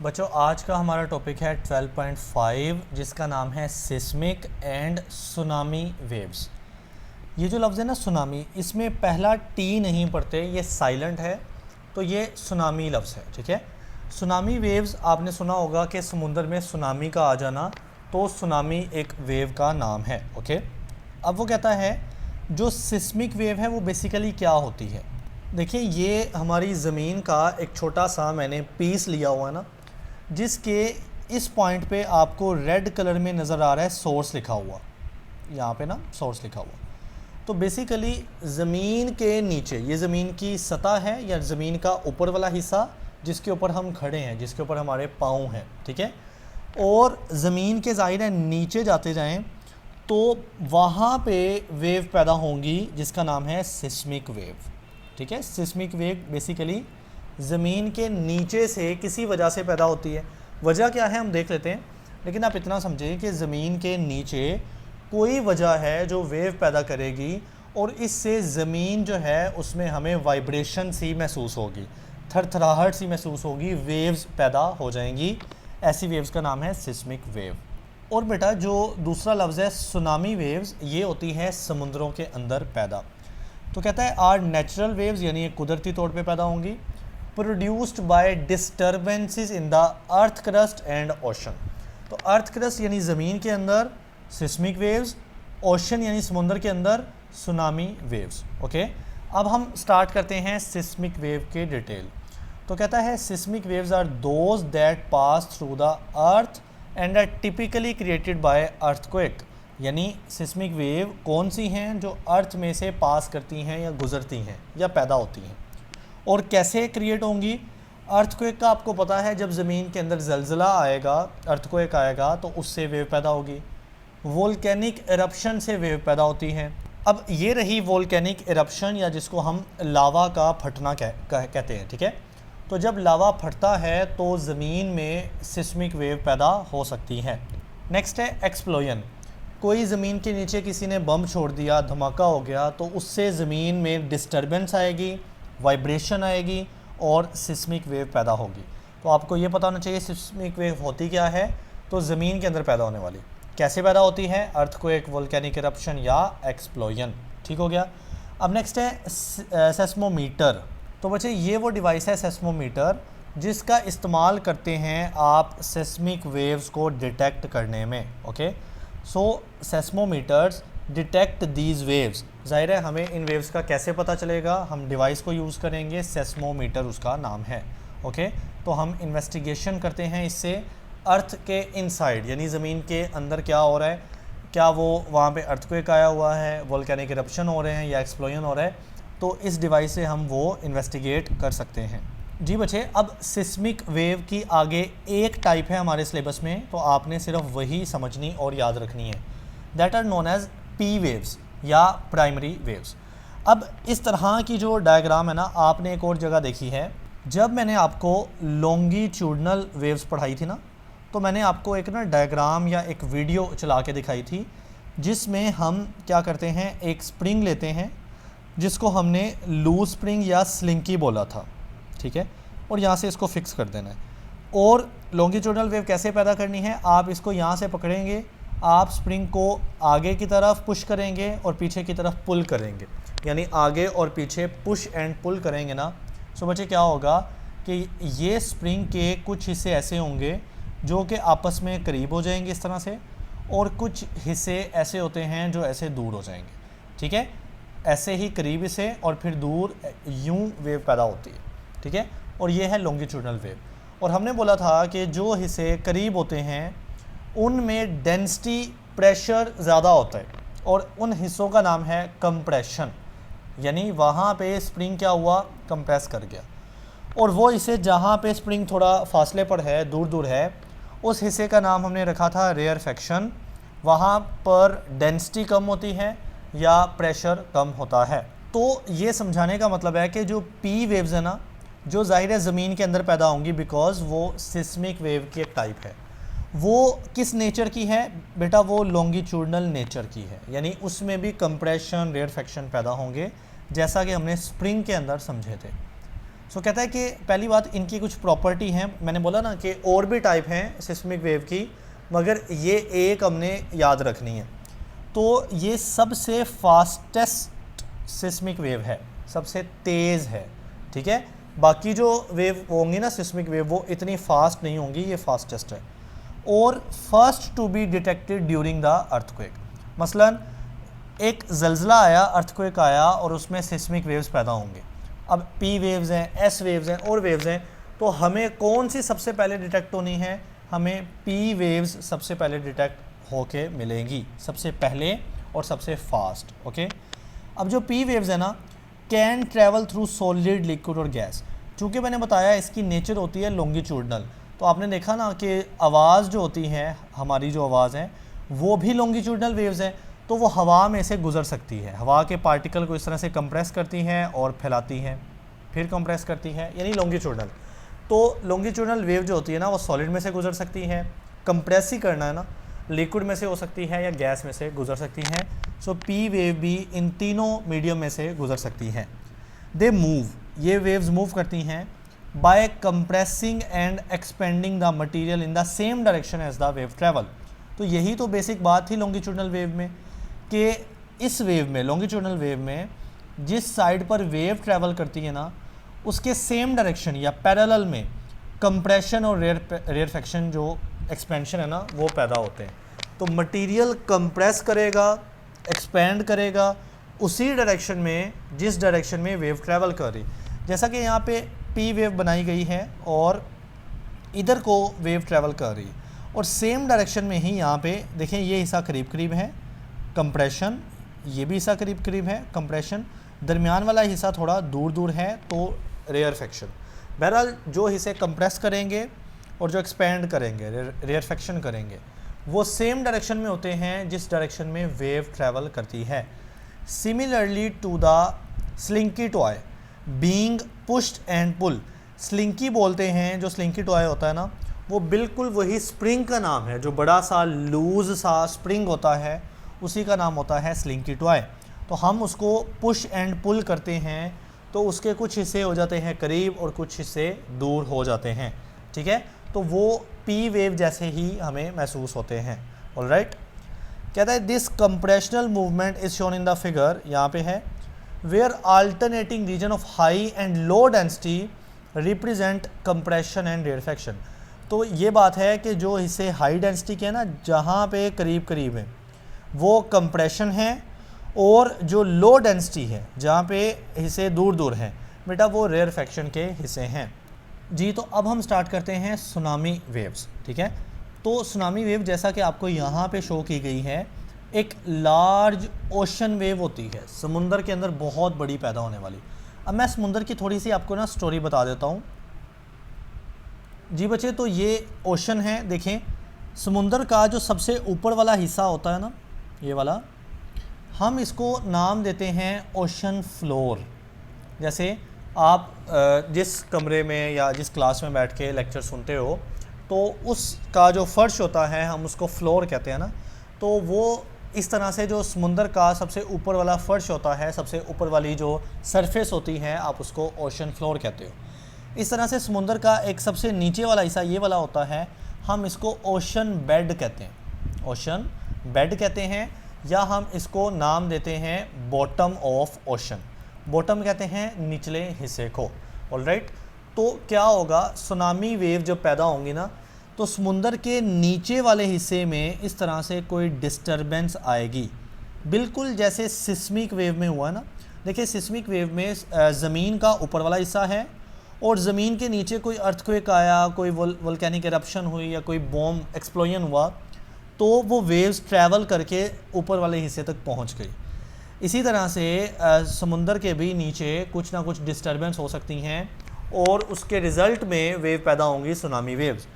बच्चों आज का हमारा टॉपिक है 12.5 जिसका नाम है सिस्मिक एंड सुनामी वेव्स। ये जो लफ्ज़ है ना सुनामी, इसमें पहला टी नहीं पढ़ते, ये साइलेंट है, तो ये सुनामी लफ्ज़ है। ठीक है, सुनामी वेव्स आपने सुना होगा कि समुंदर में सुनामी का आ जाना, तो सुनामी एक वेव का नाम है। ओके, अब वो कहता है जो सिस्मिक वेव है वो बेसिकली क्या होती है। देखिए, ये हमारी ज़मीन का एक छोटा सा मैंने पीस लिया हुआ है ना, जिसके इस पॉइंट पे आपको रेड कलर में नज़र आ रहा है सोर्स लिखा हुआ, यहाँ पे ना सोर्स लिखा हुआ। तो बेसिकली ज़मीन के नीचे, ये ज़मीन की सतह है या ज़मीन का ऊपर वाला हिस्सा जिसके ऊपर हम खड़े हैं, जिसके ऊपर हमारे पाँव हैं। ठीक है, और ज़मीन के ज़ाहिर है नीचे जाते जाएं तो वहाँ पे वेव पैदा होंगी जिसका नाम है सिस्मिक वेव। ठीक है, सिस्मिक वेव बेसिकली ज़मीन के नीचे से किसी वजह से पैदा होती है। वजह क्या है हम देख लेते हैं, लेकिन आप इतना समझिए कि ज़मीन के नीचे कोई वजह है जो वेव पैदा करेगी और इससे ज़मीन जो है उसमें हमें वाइब्रेशन सी महसूस होगी, थरथराहट सी महसूस होगी, वेव्स पैदा हो जाएंगी। ऐसी वेव्स का नाम है सिस्मिक वेव। और बेटा जो दूसरा लफ्ज़ है सुनामी वेव्स, ये होती है समुद्रों के अंदर पैदा। तो कहता है आर नेचुरल वेव्स, यानी ये कुदरती तौर पे पैदा होंगी, produced by disturbances in the earth crust and ocean. तो अर्थ क्रस्ट यानी ज़मीन के अंदर सिस्मिक वेव्स, ओशन यानी समुंदर के अंदर सुनामी वेव्स। ओके, अब हम स्टार्ट करते हैं सिस्मिक वेव के डिटेल। तो कहता है seismic waves are those that pass through the earth and are typically created by earthquake. यानी सिस्मिक वेव कौन सी हैं जो अर्थ में से पास करती हैं या गुजरती हैं या पैदा होती हैं, और कैसे क्रिएट होंगी। अर्थक्वेक का आपको पता है, जब ज़मीन के अंदर ज़लज़ला आएगा, अर्थक्वेक आएगा, तो उससे वेव पैदा होगी। वोल्केनिक इरप्शन से वेव पैदा होती है। अब ये रही वोल्केनिक इरप्शन, या जिसको हम लावा का फटना कहते हैं। ठीक है, तो जब लावा फटता है तो ज़मीन में सिस्मिक वेव पैदा हो सकती है। नेक्स्ट है एक्सप्लोजन। कोई ज़मीन के नीचे किसी ने बम छोड़ दिया, धमाका हो गया, तो उससे ज़मीन में डिस्टर्बेंस आएगी, वाइब्रेशन आएगी और सिस्मिक वेव पैदा होगी। तो आपको ये पता होना चाहिए सिस्मिक वेव होती क्या है। तो ज़मीन के अंदर पैदा होने वाली, कैसे पैदा होती है, अर्थक्वेक, वोल्केनिक इरप्शन या एक्सप्लोजन। ठीक हो गया। अब नेक्स्ट है सेस्मोमीटर। तो बच्चे ये वो डिवाइस है सेस्मोमीटर जिसका इस्तेमाल करते हैं आप सेस्मिक वेव्स को डिटेक्ट करने में। Okay, so seismometers detect these waves. ज़ाहिर है हमें इन वेव्स का कैसे पता चलेगा, हम डिवाइस को यूज़ करेंगे, सेस्मोमीटर उसका नाम है। ओके, तो हम इन्वेस्टिगेशन करते हैं इससे अर्थ के इनसाइड, यानी ज़मीन के अंदर क्या हो रहा है, क्या वो वहाँ पे अर्थक्वेक आया हुआ है, वोल्केनिक इरप्शन हो रहे हैं या एक्सप्लोजन हो रहा है, तो इस डिवाइस से हम वो इन्वेस्टिगेट कर सकते हैं। जी बच्चे, अब सिस्मिक वेव की आगे एक टाइप है हमारे सिलेबस में, तो आपने सिर्फ वही समझनी और याद रखनी है। That are known as P waves या प्राइमरी वेव्स। अब इस तरह की जो डायग्राम है ना, आपने एक और जगह देखी है, जब मैंने आपको लॉन्गिट्यूडनल वेव्स पढ़ाई थी ना, तो मैंने आपको एक ना डायग्राम या एक वीडियो चला के दिखाई थी, जिसमें हम क्या करते हैं, एक स्प्रिंग लेते हैं जिसको हमने लूज स्प्रिंग या स्लिंकी बोला था। ठीक है, और यहाँ से इसको फिक्स कर देना है। और लॉन्गिट्यूडनल वेव कैसे पैदा करनी है, आप इसको यहाँ से पकड़ेंगे, आप स्प्रिंग को आगे की तरफ पुश करेंगे और पीछे की तरफ पुल करेंगे, यानी आगे और पीछे पुश एंड पुल करेंगे ना। सो बच्चे क्या होगा कि ये स्प्रिंग के कुछ हिस्से ऐसे होंगे जो कि आपस में करीब हो जाएंगे इस तरह से, और कुछ हिस्से ऐसे होते हैं जो ऐसे दूर हो जाएंगे। ठीक है, ऐसे ही करीब से और फिर दूर, यूं वेव पैदा होती है। ठीक है, और ये है लॉन्गिट्यूडनल वेव। और हमने बोला था कि जो हिस्से करीब होते हैं उनमें डेंसिटी, प्रेशर ज़्यादा होता है, और उन हिस्सों का नाम है कंप्रेशन, यानी वहाँ पे स्प्रिंग क्या हुआ, कंप्रेस कर गया। और वो हिस्से जहाँ पे स्प्रिंग थोड़ा फासले पर है, दूर दूर है, उस हिस्से का नाम हमने रखा था रेयरफेक्शन। वहाँ पर डेंसिटी कम होती है या प्रेशर कम होता है। तो ये समझाने का मतलब है कि जो पी वेव्स है ना, जो ज़ाहिर है ज़मीन के अंदर पैदा होंगी, बिकॉज़ वो सिस्मिक वेव की एक टाइप है। वो किस नेचर की है बेटा, वो लॉन्गिट्यूडनल नेचर की है, यानी उसमें भी कंप्रेशन, रेयरफेक्शन पैदा होंगे, जैसा कि हमने स्प्रिंग के अंदर समझे थे। सो कहता है कि पहली बात इनकी कुछ प्रॉपर्टी हैं, मैंने बोला ना कि और भी टाइप हैं सिस्मिक वेव की, मगर ये एक हमने याद रखनी है। तो ये सबसे फास्टेस्ट सिस्मिक वेव है, सबसे तेज़ है, ठीक है। बाकी जो वेव होंगी ना सिस्मिक वेव, वो इतनी फास्ट नहीं होंगी, ये फास्टेस्ट है। और first to be detected during the earthquake, मसलन एक जल्जला आया, अर्थक्वेक आया और उसमें सिस्मिक वेव्स पैदा होंगे। अब पी वेव्स हैं, एस वेव्स हैं और वेव्स हैं, तो हमें कौन सी सबसे पहले डिटेक्ट होनी है? हमें पी वेव्स सबसे पहले डिटेक्ट होके मिलेंगी, सबसे पहले और सबसे फास्ट, ओके। अब जो पी वेव्स है ना, can travel through solid, liquid और गैस। चूँकि मैंने बताया इसकी नेचर होती है लॉन्गिट्यूडनल, तो आपने देखा ना कि आवाज़ जो होती है, हमारी जो आवाज़ है वो भी लॉन्गिट्यूडनल वेव्स है, तो वो हवा में से गुजर सकती है। हवा के पार्टिकल को इस तरह से कंप्रेस करती हैं और फैलाती हैं, फिर कंप्रेस करती हैं, यानी लॉन्गिट्यूडनल। तो लॉन्गिट्यूडनल वेव जो होती है ना, वो सॉलिड में से गुजर सकती है, कंप्रेस ही करना है ना, लिक्विड में से हो सकती है या गैस में से गुजर सकती हैं। सो पी वेव भी इन तीनों मीडियम में से गुजर सकती हैं। दे मूव, ये वेव्स मूव करती हैं by compressing and expanding the material in the same direction as the wave travel. तो यही तो बेसिक बात थी लॉन्गिट्यूडनल वेव में, कि इस वेव में, लॉन्गिट्यूडनल वेव में, जिस साइड पर वेव ट्रैवल करती है ना, उसके सेम डायरेक्शन या पैरेलल में कंप्रेशन और रेयरफेक्शन जो एक्सपेंशन है ना, वो पैदा होते हैं। तो मटेरियल कंप्रेस करेगा, एक्सपेंड करेगा उसी डायरेक्शन में जिस डायरेक्शन में वेव ट्रैवल कर रही। जैसा कि यहाँ पे पी वेव बनाई गई है और इधर को वेव ट्रैवल कर रही है, और सेम डायरेक्शन में ही यहाँ पे देखें, ये हिस्सा करीब करीब है कंप्रेशन, ये भी हिस्सा करीब करीब है कंप्रेशन, दरमियान वाला हिस्सा थोड़ा दूर दूर है तो रेयरफेक्शन। बहरहाल जो हिस्से कंप्रेस करेंगे और जो एक्सपेंड करेंगे, रेयरफेक्शन करेंगे, वो सेम डायरेक्शन में होते हैं जिस डायरेक्शन में वेव ट्रैवल करती है। Similarly to the slinky toy being pushed and pull, slinky बोलते हैं, जो स्लिंकी टॉय होता है ना, वो बिल्कुल वही स्प्रिंग का नाम है, जो बड़ा सा लूज सा स्प्रिंग होता है उसी का नाम होता है स्लिंकी टॉय। तो हम उसको पुश एंड पुल करते हैं तो उसके कुछ हिस्से हो जाते हैं करीब और कुछ हिस्से दूर हो जाते हैं, ठीक है। तो वो पी वेव जैसे ही हमें महसूस होते हैं। ऑलराइट, कहता है this compressional movement is shown in the figure, यहाँ पे है, where alternating region of high and low density represent compression and rarefaction. तो ये बात है कि जो हिस्से हाई डेंसिटी के हैं ना, जहाँ पे करीब करीब है, वो कंप्रेशन है, और जो लो डेंसिटी है, जहाँ पे हिस्से दूर दूर हैं, बेटा वो रेयरफेक्शन के हिस्से हैं जी। तो अब हम स्टार्ट करते हैं सुनामी वेव्स, ठीक है। तो सुनामी वेव जैसा कि आपको यहाँ पे शो की गई है, एक लार्ज ओशन वेव होती है, समुंदर के अंदर बहुत बड़ी पैदा होने वाली। अब मैं समुंदर की थोड़ी सी आपको ना स्टोरी बता देता हूँ जी बच्चे। तो ये ओशन है, देखें समुंदर का जो सबसे ऊपर वाला हिस्सा होता है ना, ये वाला, हम इसको नाम देते हैं ओशन फ्लोर। जैसे आप जिस कमरे में या जिस क्लास में बैठ के लेक्चर सुनते हो, तो उसका जो फर्श होता है हम उसको फ्लोर कहते हैं ना। तो वो इस तरह से जो समुंदर का सबसे ऊपर वाला फर्श होता है, सबसे ऊपर वाली जो सरफेस होती है, आप उसको ओशन फ्लोर कहते हो। इस तरह से समुंदर का एक सबसे नीचे वाला हिस्सा ये वाला होता है, हम इसको ओशन बेड कहते हैं, ओशन बेड कहते हैं, या हम इसको नाम देते हैं बॉटम ऑफ ओशन। बॉटम कहते हैं निचले हिस्से को। ऑलराइट, तो क्या होगा, सुनामी वेव जब पैदा होंगी ना, तो समुंदर के नीचे वाले हिस्से में इस तरह से कोई डिस्टरबेंस आएगी, बिल्कुल जैसे सिस्मिक वेव में हुआ ना। देखिए सिस्मिक वेव में ज़मीन का ऊपर वाला हिस्सा है और ज़मीन के नीचे कोई अर्थक्वेक आया, कोई वोल्केनिक एरप्शन हुई या कोई बॉम्ब एक्सप्लोजन हुआ, तो वो वेव्स ट्रैवल करके ऊपर वाले हिस्से तक पहुंच गई। इसी तरह से समुंदर के भी नीचे कुछ ना कुछ डिस्टरबेंस हो सकती हैं और उसके रिज़ल्ट में वेव पैदा होंगी, सुनामी वेव्स।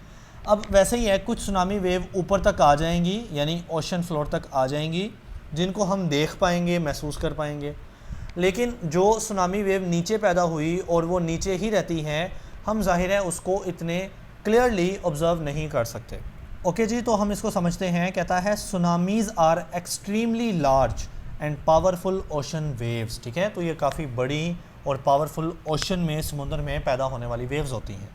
अब वैसे ही है, कुछ सुनामी वेव ऊपर तक आ जाएंगी, यानी ओशन फ्लोर तक आ जाएंगी, जिनको हम देख पाएंगे, महसूस कर पाएंगे। लेकिन जो सुनामी वेव नीचे पैदा हुई और वो नीचे ही रहती हैं, हम जाहिर है उसको इतने क्लियरली ऑब्ज़र्व नहीं कर सकते। ओके जी, तो हम इसको समझते हैं। कहता है tsunamis are extremely large and powerful ocean waves, ठीक है। तो ये काफ़ी बड़ी और पावरफुल ओशन में, समुद्र में पैदा होने वाली वेव्स होती हैं।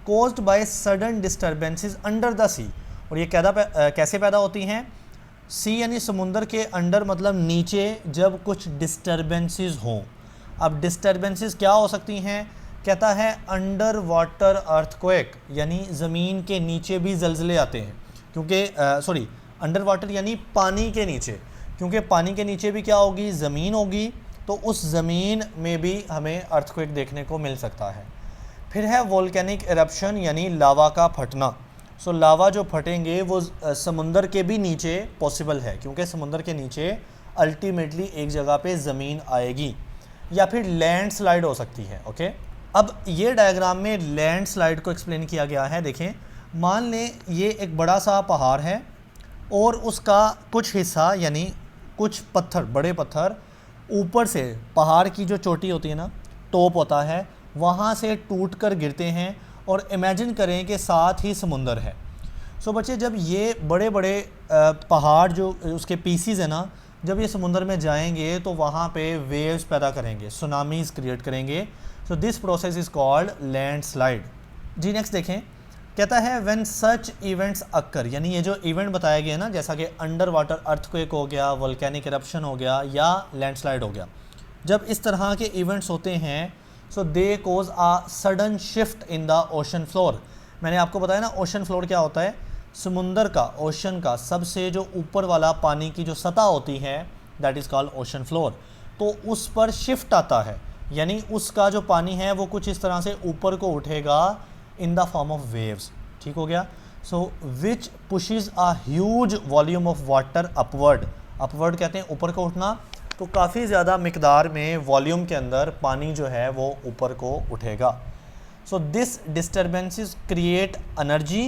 Caused by sudden disturbances under the sea, और ये कैसे पैदा होती हैं? सी यानी समुद्र के अंडर मतलब नीचे, जब कुछ डिस्टर्बेंसेस हों। अब डिस्टर्बेंसेस क्या हो सकती हैं? कहता है अंडर वाटर अर्थक्वेक, यानी ज़मीन के नीचे भी ज़लज़ले आते हैं, क्योंकि अंडर वाटर यानी पानी के नीचे, क्योंकि पानी के नीचे भी क्या होगी? ज़मीन होगी, तो उस ज़मीन में भी हमें अर्थक्वेक देखने को मिल सकता है। फिर है वोल्केनिक एरप्शन यानी लावा का फटना। सो लावा जो फटेंगे वो समुंदर के भी नीचे पॉसिबल है, क्योंकि समुंदर के नीचे अल्टीमेटली एक जगह पे ज़मीन आएगी। या फिर लैंडस्लाइड हो सकती है। ओके, अब ये डायग्राम में लैंडस्लाइड को एक्सप्लेन किया गया है। देखें, मान लें ये एक बड़ा सा पहाड़ है और उसका कुछ हिस्सा यानी कुछ पत्थर, बड़े पत्थर ऊपर से, पहाड़ की जो चोटी होती है ना, टॉप होता है, वहाँ से टूट कर गिरते हैं, और इमेजिन करें कि साथ ही समुंदर है। सो बच्चे, जब ये बड़े बड़े पहाड़ जो उसके पीसीज है ना, जब ये समुंदर में जाएंगे तो वहाँ पे वेव्स पैदा करेंगे, सुनामीज क्रिएट करेंगे। So this process is called landslide. जी नेक्स्ट देखें, कहता है व्हेन सच इवेंट्स अक्कर, यानी ये जो इवेंट बताया गया ना, जैसा कि अंडर वाटर अर्थक्वेक हो गया, वोल्केनिक इरप्शन हो गया या लैंडस्लाइड हो गया, जब इस तरह के इवेंट्स होते हैं, so they cause a sudden shift in the ocean floor. मैंने आपको बताया ना, ओशन फ्लोर क्या होता है? समुंदर का, ओशन का सबसे जो ऊपर वाला पानी की जो सतह होती है, that is called ocean floor. तो उस पर शिफ्ट आता है, यानी उसका जो पानी है वो कुछ इस तरह से ऊपर को उठेगा in the form of waves. ठीक हो गया। So which pushes a huge volume of water upward. Upward कहते हैं ऊपर को उठना, तो काफ़ी ज़्यादा मिकदार में वॉल्यूम के अंदर पानी जो है वो ऊपर को उठेगा। So this disturbances create energy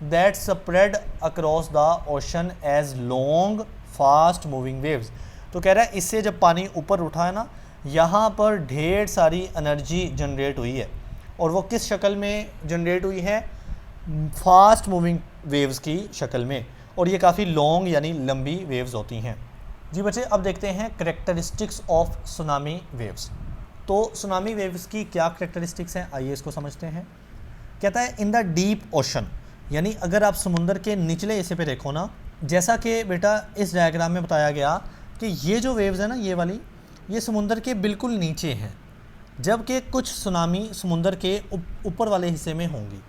that spread across the ocean as long fast moving waves. तो कह रहा है इससे जब पानी ऊपर उठा है ना, यहाँ पर ढेर सारी एनर्जी जनरेट हुई है, और वो किस शक्ल में जनरेट हुई है? फास्ट मूविंग वेव्स की शक्ल में, और ये काफ़ी लॉन्ग यानी लंबी वेव्स होती हैं। जी बच्चे, अब देखते हैं करेक्टरिस्टिक्स ऑफ सुनामी वेव्स। तो सुनामी वेव्स की क्या करेक्टरिस्टिक्स हैं, आइए इसको समझते हैं। कहता है इन द डीप ओशन, यानी अगर आप समुंदर के निचले हिस्से पे देखो ना, जैसा कि बेटा इस डायग्राम में बताया गया कि ये जो वेव्स है ना, ये वाली, ये समुंदर के बिल्कुल नीचे हैं, जबकि कुछ सुनामी समुंदर के ऊपर वाले हिस्से में होंगी।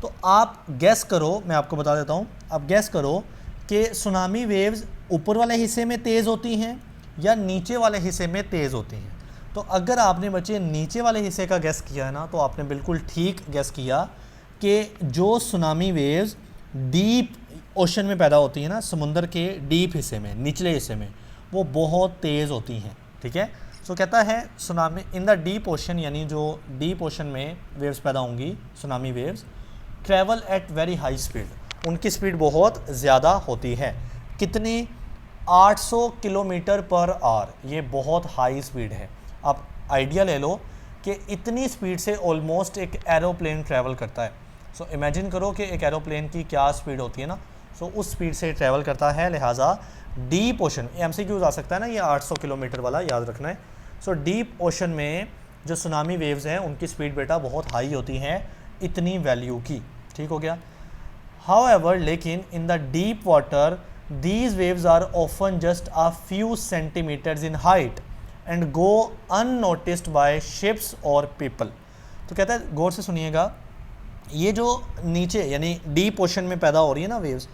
तो आप गैस करो, मैं आपको बता देता हूँ, आप गैस करो कि सुनामी वेव्स ऊपर वाले हिस्से में तेज़ होती हैं या नीचे वाले हिस्से में तेज़ होती हैं। तो अगर आपने बच्चे नीचे वाले हिस्से का गैस किया है ना, तो आपने बिल्कुल ठीक गैस किया कि जो सुनामी वेव्स डीप ओशन में पैदा होती हैं ना, समुंदर के डीप हिस्से में, निचले हिस्से में, वो बहुत तेज़ होती हैं। ठीक है। सो कहता है tsunami in the deep ocean, यानी जो डीप ओशन में वेव्स पैदा होंगी, tsunami waves, travel at very high speed, उनकी स्पीड बहुत ज़्यादा होती है। कितनी? 800 किलोमीटर पर आवर, ये बहुत हाई स्पीड है। आप आइडिया ले लो कि इतनी स्पीड से ऑलमोस्ट एक एरोप्लेन ट्रैवल करता है। सो इमेजिन करो कि एक एरोप्लेन की क्या स्पीड होती है ना, सो उस स्पीड से ट्रैवल करता है। लिहाजा डीप ओशन, MCQ आ सकता है ना, ये 800 किलोमीटर वाला याद रखना है। सो डीप ओशन में जो सुनामी वेव्स हैं उनकी स्पीड बेटा बहुत हाई होती हैं, इतनी वैल्यू की। ठीक हो गया। हाउएवर, लेकिन in the deep water these waves are often just a few centimetres in height and go unnoticed by ships और पीपल। तो कहता है, गौर से सुनिएगा, ये जो नीचे यानी डीप ओशन में पैदा हो रही है ना वेव्स,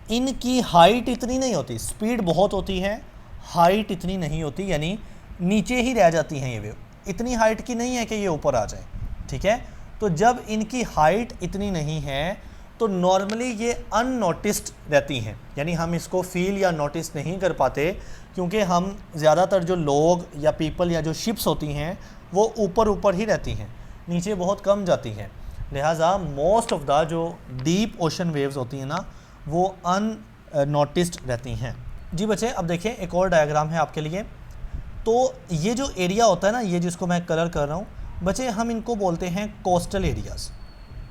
इनकी हाइट इतनी नहीं होती, स्पीड बहुत होती है, हाइट इतनी नहीं होती, यानी नीचे ही रह जाती हैं ये वेव, इतनी हाइट की नहीं है कि ये ऊपर आ जाए। ठीक है। तो जब इनकी हाइट इतनी नहीं है तो नॉर्मली ये अननोटिस्ड रहती हैं, यानी हम इसको फील या नोटिस नहीं कर पाते, क्योंकि हम ज़्यादातर जो लोग या पीपल या जो शिप्स होती हैं वो ऊपर ऊपर ही रहती हैं, नीचे बहुत कम जाती हैं। लिहाजा मोस्ट ऑफ द जो डीप ओशन वेव्स होती हैं ना, वो अननोटिस्ड रहती हैं। जी बच्चे, अब देखें एक और डायग्राम है आपके लिए। तो ये जो एरिया होता है ना, ये जिसको मैं कलर कर रहा हूँ बच्चे, हम इनको बोलते हैं कोस्टल एरियाज़।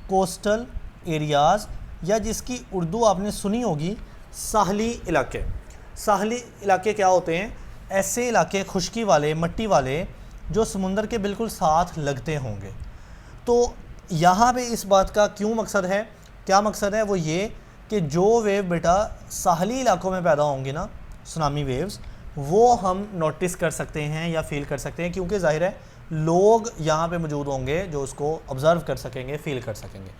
कोस्टल एरियाज़, या जिसकी उर्दू आपने सुनी होगी साहली इलाके। साहली इलाके क्या होते हैं? ऐसे इलाके, खुश्की वाले, मट्टी वाले, जो समुंदर के बिल्कुल साथ लगते होंगे। तो यहाँ पे इस बात का क्यों मकसद है, क्या मकसद है, वो ये कि जो वेव बेटा साहली इलाकों में पैदा होंगी ना, सुनामी वेव्स, वो हम नोटिस कर सकते हैं या फील कर सकते हैं, क्योंकि जाहिर है लोग यहाँ पे मौजूद होंगे जो उसको ऑब्ज़र्व कर सकेंगे, फील कर सकेंगे।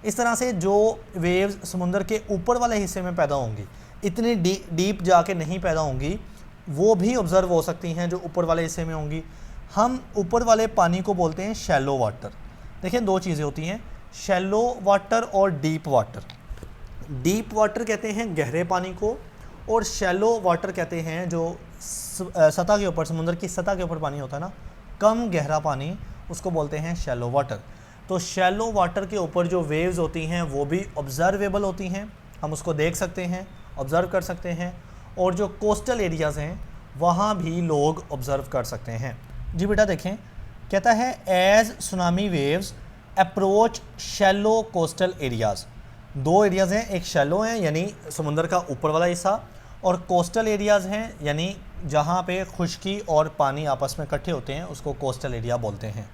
इस तरह से जो वेव्स समुंदर के ऊपर वाले हिस्से में पैदा होंगी, इतनी डीप जाके नहीं पैदा होंगी, वो भी ऑब्ज़र्व हो सकती हैं जो ऊपर वाले हिस्से में होंगी। हम ऊपर वाले पानी को बोलते हैं शैलो वाटर। देखिए दो चीज़ें होती हैं, शैलो वाटर और डीप वाटर। डीप वाटर कहते हैं गहरे पानी को, और शैलो वाटर कहते हैं जो सतह के ऊपर, समुद्र की सतह के ऊपर पानी होता है ना, कम गहरा पानी, उसको बोलते हैं शैलो वाटर। तो शैलो वाटर के ऊपर जो वेव्स होती हैं वो भी ऑब्ज़र्वेबल होती हैं, हम उसको देख सकते हैं, ऑब्ज़र्व कर सकते हैं, और जो कोस्टल एरियाज़ हैं वहाँ भी लोग ऑब्ज़र्व कर सकते हैं। जी बेटा देखें, कहता है as tsunami waves approach shallow coastal areas. दो एरियाज़ हैं, एक शैलो हैं यानी समुंदर का ऊपर वाला हिस्सा, और कोस्टल एरियाज़ हैं यानी जहाँ पे खुश्की और पानी आपस में इकट्ठे होते हैं, उसको कोस्टल एरिया बोलते हैं।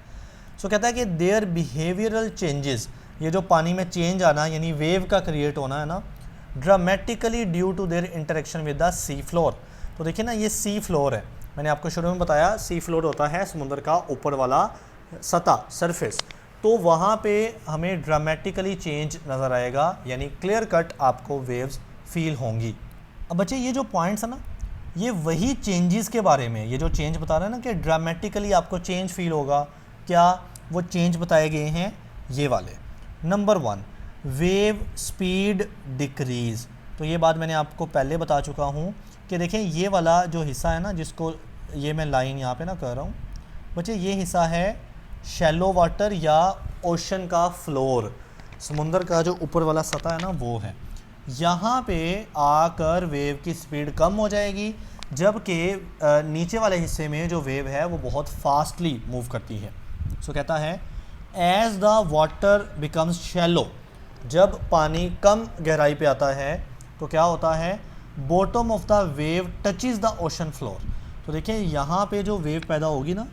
सो कहता है कि देयर बिहेवियरल चेंजेस, ये जो पानी में चेंज आना यानी वेव का क्रिएट होना है ना, dramatically due to their interaction with the sea floor. तो देखिए ना, ये सी फ्लोर है, मैंने आपको शुरू में बताया सी फ्लोर होता है समुद्र का ऊपर वाला सतह, सरफेस। तो वहाँ पे हमें ड्रामेटिकली चेंज नज़र आएगा, यानी क्लियर कट आपको वेव्स फील होंगी। अब बच्चे ये जो पॉइंट्स है ना, ये वही चेंजेस के बारे में, ये जो चेंज बता रहा है ना कि ड्रामेटिकली आपको चेंज फील होगा, क्या वो चेंज बताए गए हैं ये वाले। Number 1, wave speed decrease. तो ये बात मैंने आपको पहले बता चुका हूँ कि देखें ये वाला जो हिस्सा है ना, जिसको ये मैं लाइन यहाँ पे ना कर रहा हूँ बच्चे, ये हिस्सा है शैलो वाटर या ओशन का फ्लोर, समुंदर का जो ऊपर वाला सतह है ना वो है। यहाँ पे आकर वेव की स्पीड कम हो जाएगी, जबकि नीचे वाले हिस्से में जो वेव है वो बहुत फास्टली मूव करती है। सो कहता है as the water becomes shallow, जब पानी कम गहराई पे आता है तो क्या होता है, bottom of the wave touches the ocean floor. तो देखिए यहाँ पे जो वेव पैदा होगी ना,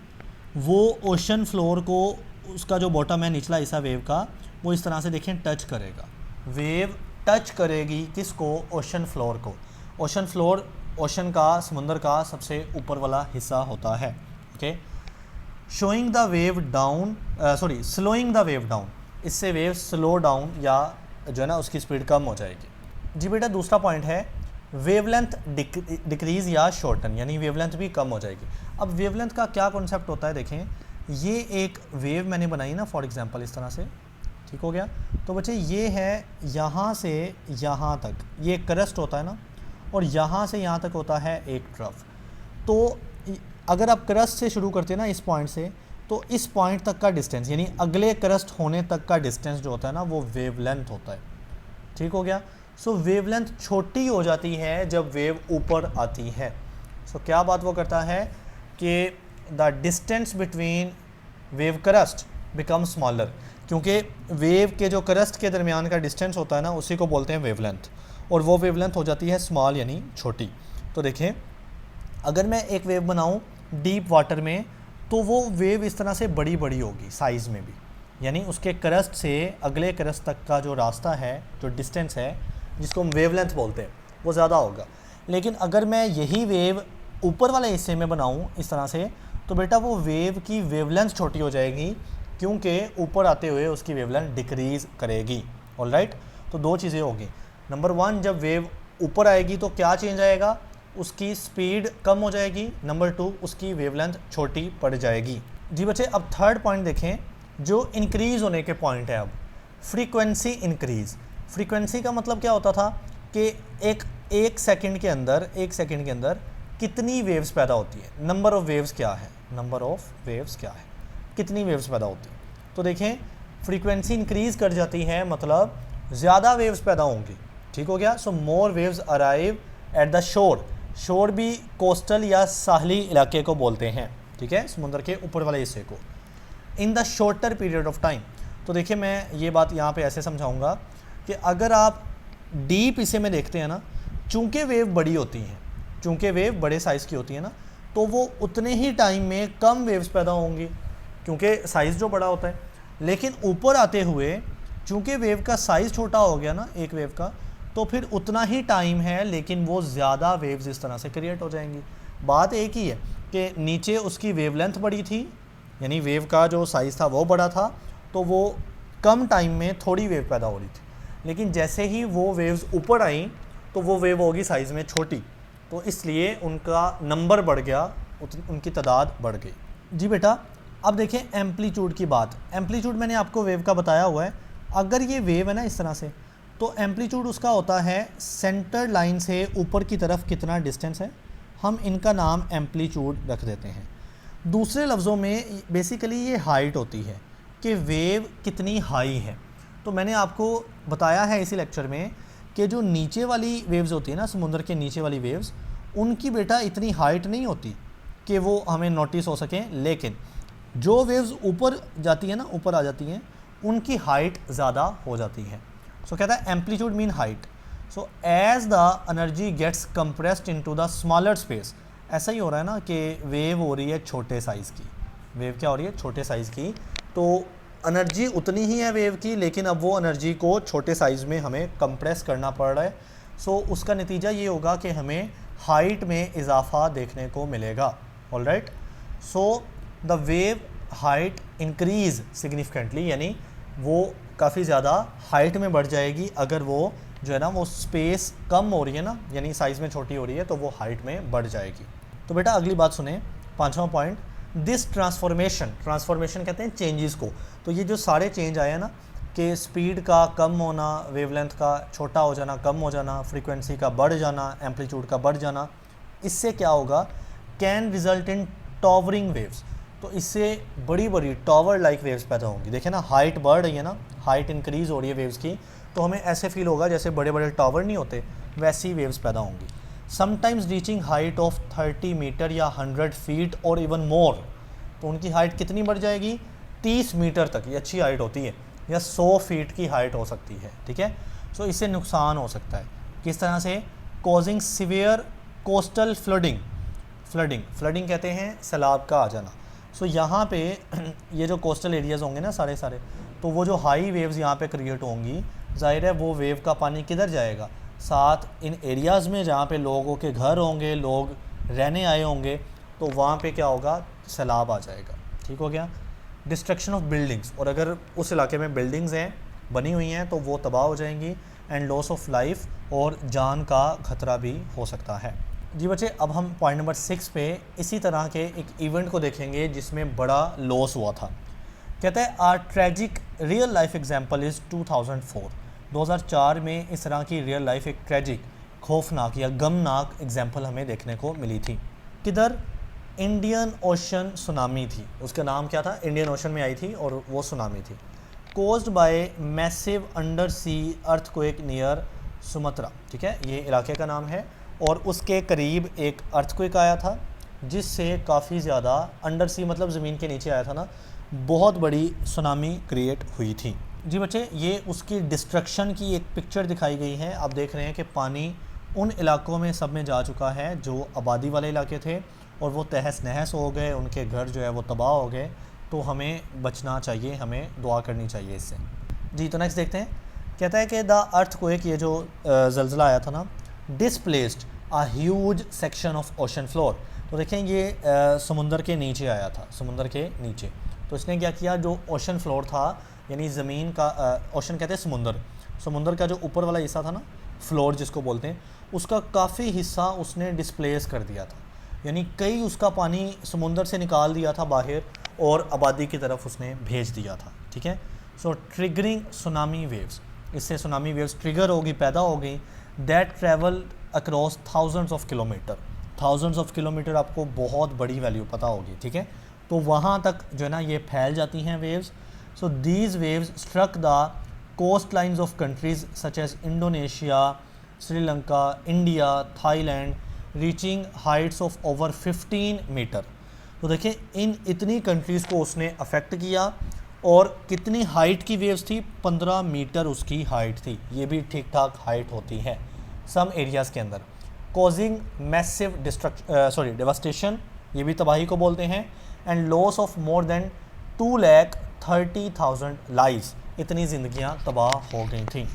वो ओशन फ्लोर को, उसका जो बॉटम है निचला हिस्सा वेव का, वो इस तरह से देखें टच करेगा, वेव टच करेगी किसको, ओशन फ्लोर को। ओशन फ्लोर ओशन का, समुंदर का सबसे ऊपर वाला हिस्सा होता है। Okay, showing the wave down, slowing the wave down, इससे वेव स्लो डाउन या जो है ना उसकी स्पीड कम हो जाएगी। जी बेटा दूसरा पॉइंट है वेवलेंथ डिक्रीज़ या शॉर्टन, यानी वेवलेंथ भी कम हो जाएगी। अब वेवलेंथ का क्या कॉन्सेप्ट होता है, देखें ये एक वेव मैंने बनाई ना फॉर एग्जांपल इस तरह से, ठीक हो गया। तो बच्चे ये है यहाँ से यहाँ तक, ये क्रस्ट होता है ना, और यहाँ से यहाँ तक होता है एक ट्रफ। तो अगर आप क्रस्ट से शुरू करते हैं ना इस पॉइंट से, तो इस पॉइंट तक का डिस्टेंस यानी अगले क्रस्ट होने तक का डिस्टेंस जो होता है ना वो वेवलेंथ होता है, ठीक हो गया। सो वेवलेंथ छोटी हो जाती है जब वेव ऊपर आती है। सो क्या बात वो करता है कि the distance between wave crust become smaller, क्योंकि वेव के जो क्रस्ट के दरमियान का डिस्टेंस होता है ना उसी को बोलते हैं वेवलेंथ, और वो वेवलेंथ हो जाती है स्मॉल यानी छोटी। तो देखें अगर मैं एक वेव बनाऊं डीप वाटर में, तो वो वेव इस तरह से बड़ी बड़ी होगी साइज़ में भी, यानी उसके क्रस्ट से अगले क्रस्ट तक का जो रास्ता है, जो डिस्टेंस है, जिसको हम वेवलेंथ बोलते हैं, वो ज़्यादा होगा। लेकिन अगर मैं यही वेव ऊपर वाले हिस्से में बनाऊं इस तरह से, तो बेटा वो वेव की वेवलेंथ छोटी हो जाएगी, क्योंकि ऊपर आते हुए उसकी वेवलेंथ डिक्रीज़ करेगी। ऑलराइट, तो दो चीज़ें होगी। नंबर 1, जब वेव ऊपर आएगी तो क्या चेंज आएगा, उसकी स्पीड कम हो जाएगी। नंबर 2, उसकी वेवलेंथ छोटी पड़ जाएगी। जी बच्चे अब थर्ड पॉइंट देखें, जो इंक्रीज़ होने के पॉइंट है। अब फ्रीक्वेंसी इंक्रीज़, फ्रीक्वेंसी का मतलब क्या होता था कि एक सेकंड के अंदर कितनी वेव्स पैदा होती है, नंबर ऑफ़ वेव्स क्या है, कितनी वेव्स पैदा होती है। तो देखें फ्रीक्वेंसी इंक्रीज़ कर जाती है, मतलब ज़्यादा वेव्स पैदा होंगी, ठीक हो गया। So more waves arrive at the shore, shore भी कोस्टल या साहली इलाके को बोलते हैं, ठीक है, समुद्र के ऊपर वाले हिस्से को, in the shorter period of time. तो देखिए मैं ये बात यहाँ पे ऐसे समझाऊंगा कि अगर आप डीप हिस्से में देखते हैं ना, चूँकि वेव बड़ी होती हैं, चूँकि वेव बड़े साइज़ की होती है ना, तो वो उतने ही टाइम में कम वेव्स पैदा होंगी क्योंकि साइज़ जो बड़ा होता है। लेकिन ऊपर आते हुए चूँकि वेव का साइज़ छोटा हो गया ना एक वेव का, तो फिर उतना ही टाइम है लेकिन वो ज़्यादा वेव्स इस तरह से क्रिएट हो जाएंगी। बात एक ही है कि नीचे उसकी वेवलेंथ बड़ी थी, यानी वेव का जो साइज़ था वो बड़ा था, तो वो कम टाइम में थोड़ी वेव पैदा हो रही थी। लेकिन जैसे ही वो वेव्स ऊपर आई तो वो वेव होगी साइज़ में छोटी, तो इसलिए उनका नंबर बढ़ गया, उनकी तादाद बढ़ गई। जी बेटा, अब देखें एम्पलीट्यूड की बात। एम्पलीट्यूड मैंने आपको वेव का बताया हुआ है। अगर ये वेव है ना इस तरह से, तो एम्पलीट्यूड उसका होता है सेंटर लाइन से ऊपर की तरफ कितना डिस्टेंस है, हम इनका नाम एम्पलीट्यूड रख देते हैं। दूसरे लफ्ज़ों में बेसिकली ये हाइट होती है कि वेव कितनी हाई है। तो मैंने आपको बताया है इसी लेक्चर में कि जो नीचे वाली वेव्स होती है ना, समुद्र के नीचे वाली वेव्स, उनकी बेटा इतनी हाइट नहीं होती कि वो हमें नोटिस हो सकें, लेकिन जो वेव्स ऊपर जाती है ना, ऊपर आ जाती हैं, उनकी हाइट ज़्यादा हो जाती है। सो कहता है amplitude mean height. So as the energy gets compressed into the smaller space, ऐसा ही हो रहा है ना कि वेव हो रही है छोटे साइज़ की, वेव क्या हो रही है छोटे साइज़ की, तो एनर्जी उतनी ही है वेव की, लेकिन अब वो एनर्जी को छोटे साइज़ में हमें कंप्रेस करना पड़ रहा है। सो उसका नतीजा ये होगा कि हमें हाइट में इजाफा देखने को मिलेगा। Alright, so the wave height increase significantly, यानी वो काफ़ी ज़्यादा हाइट में बढ़ जाएगी अगर वो जो है ना वो स्पेस कम हो रही है ना, यानी साइज़ में छोटी हो रही है, तो वो हाइट में बढ़ जाएगी। तो बेटा अगली बात सुने, 5वां पॉइंट, दिस ट्रांसफॉर्मेशन, ट्रांसफॉर्मेशन कहते हैं चेंजेस को। तो ये जो सारे चेंज आए हैं ना कि स्पीड का कम होना, वेवलेंथ का छोटा हो जाना, कम हो जाना, फ्रीक्वेंसी का बढ़ जाना, एम्पलीट्यूड का बढ़ जाना, इससे क्या होगा, can result in towering waves. तो इससे बड़ी बड़ी टॉवर लाइक वेव्स पैदा होंगी। देखें ना, हाइट बढ़ रही है ना, हाइट इंक्रीज़ हो रही है वेव्स की, तो हमें ऐसे फील होगा जैसे बड़े बड़े टावर नहीं होते, वैसी वेव्स पैदा होंगी। Sometimes reaching height of 30 metre या 100 फीट और इवन मोर। तो उनकी हाइट कितनी बढ़ जाएगी, 30 मीटर तक, ये अच्छी हाइट होती है, या 100 फीट की हाइट हो सकती है। ठीक है, सो इससे नुकसान हो सकता है। किस तरह से, causing severe coastal flooding. Flooding कहते हैं सैलाब का आ जाना। सो यहाँ पे ये जो कोस्टल एरियाज़ होंगे ना सारे, तो वो जो हाई वेव्स यहाँ पे क्रिएट होंगी, जाहिर है वो वेव का पानी किधर जाएगा, साथ इन एरियाज़ में जहाँ पे लोगों के घर होंगे, लोग रहने आए होंगे, तो वहाँ पे क्या होगा, सैलाब आ जाएगा। ठीक हो गया। डिस्ट्रक्शन ऑफ बिल्डिंग्स, और अगर उस इलाके में बिल्डिंग्स हैं बनी हुई हैं तो वो तबाह हो जाएंगी। एंड लॉस ऑफ लाइफ, और जान का खतरा भी हो सकता है। जी बच्चे, अब हम पॉइंट नंबर 6 पे इसी तरह के एक इवेंट को देखेंगे जिसमें बड़ा लॉस हुआ था। कहता है our tragic real life example is 2004 में इस तरह की रियल लाइफ एक ट्रेजिक, खौफनाक या गमनाक एग्जाम्पल हमें देखने को मिली थी। किधर, इंडियन ओशन सुनामी थी, उसका नाम क्या था, इंडियन ओशन में आई थी और वो सुनामी थी। Caused by massive undersea earthquake near Sumatra. ठीक है, ये इलाके का नाम है, और उसके करीब एक अर्थक्वेक आया था जिससे काफ़ी ज़्यादा, अंडर सी मतलब ज़मीन के नीचे आया था ना, बहुत बड़ी सुनामी क्रिएट हुई थी। जी बच्चे, ये उसकी डिस्ट्रक्शन की एक पिक्चर दिखाई गई है। आप देख रहे हैं कि पानी उन इलाकों में सब में जा चुका है जो आबादी वाले इलाके थे, और वो तहस नहस हो गए, उनके घर जो है वो तबाह हो गए। तो हमें बचना चाहिए, हमें दुआ करनी चाहिए इससे। जी, तो नेक्स्ट देखते हैं। कहता है कि द अर्थक्वेक, ये जो ज़लज़ला आया था ना, displaced a huge section of ocean floor. तो देखें ये समुंदर के नीचे आया था, समुंदर के नीचे। तो इसने क्या किया, जो ओशन फ्लोर था, यानी ज़मीन का, ओशन कहते हैं समुंदर का जो ऊपर वाला हिस्सा था ना, फ्लोर जिसको बोलते हैं, उसका काफ़ी हिस्सा उसने डिस्प्लेस कर दिया था, यानी कई उसका पानी समुंदर से निकाल दिया था बाहर और आबादी की तरफ उसने भेज दिया था। ठीक है, सो ट्रिगरिंग सुनामी वेव्स, इससे सुनामी वेव्स ट्रिगर होगी, पैदा हो गई। That travel across thousands of kilometre, आपको बहुत बड़ी वैल्यू पता होगी। ठीक है, तो वहाँ तक जो है ना ये फैल जाती हैं waves. So these waves struck the coast lines of countries such as Indonesia, Sri Lanka, India, Thailand, reaching Heights of over 15 metre. तो देखिए इन इतनी कंट्रीज़ को उसने अफेक्ट किया, और कितनी हाइट की वेव्स थी, 15 मीटर उसकी हाइट थी। ये भी ठीक ठाक हाइट होती है सम एरियाज़ के अंदर। कॉजिंग मैसिव डेवास्टेशन ये भी तबाही को बोलते हैं। And loss of more than 2,30,000 lives, इतनी ज़िंदगियां तबाह हो गई थी।